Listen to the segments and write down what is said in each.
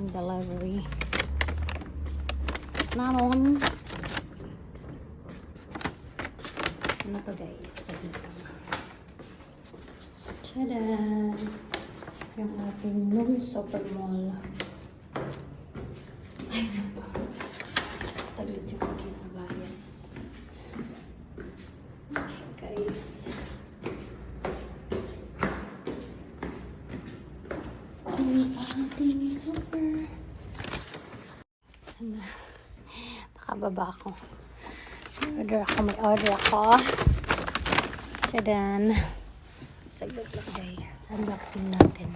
delivery. Nanon. Ano to guys? Sabi ko. Tada! Yung ating Noon Super Mall. Ay, napo. Saglit yung aking abayas. Guys. Yung ating super. Ano? Nakababa ako. May order ako. Tadan. Saglit lang guys. Unboxing natin.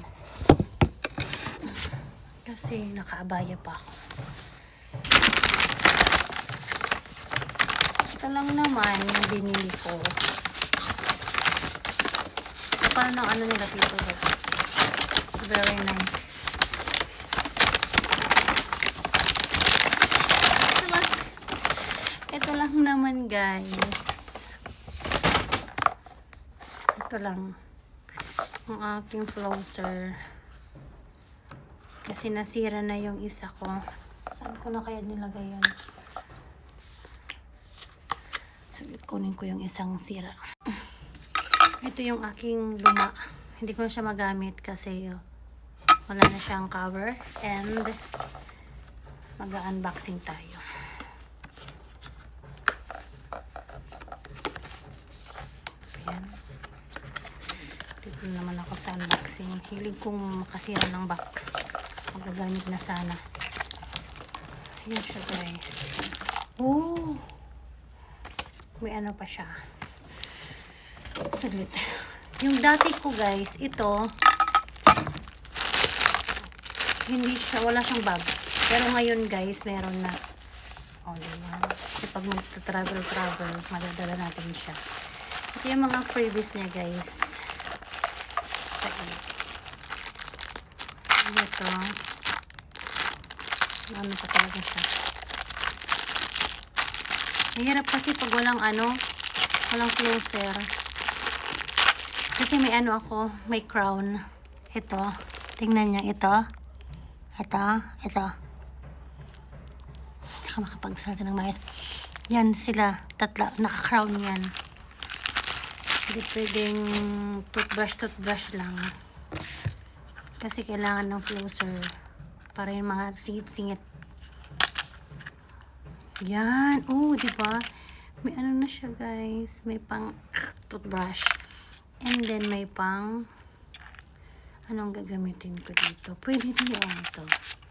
Kasi nakaabaya pa ako. Ito lang naman yung binili ko. Parang ano nila dito. Very nice. Ito lang naman guys. Ito lang. Ang aking flosser. Kasi nasira na yung isa ko. Saan ko na kaya nilagay yun? Saglit kunin ko yung isang sira. Ito yung aking luma. Hindi ko na siya magamit kasi wala na siyang cover. And mag-unboxing tayo. Ayan. Dito naman ako sa unboxing. Hilig kong makasira ng box. Magagamit na sana. Ayan siya guys. Oh! May ano pa siya. Saglit. Yung dati ko guys, ito hindi siya, wala siyang bag. Pero ngayon guys, meron na. Oh, diba? Kasi pag mag-travel, madadala natin siya. Ito yung mga freebies niya guys. Ito. Ano pa talaga siya. Mahirap kasi pag walang closer. Kasi may ano ako, may crown. Ito. Tingnan niya ito. Ito. Hindi ka makapagsalita ng mais. Yan sila. Tatla. Naka-crown yan. Hindi pwedeng toothbrush lang. Kasi kailangan ng closer para yung mga singit-singit. Yan. Oh, diba? May ano na siya, guys. May pang toothbrush. And then, may pang anong gagamitin ko dito. Pwede din yung ito.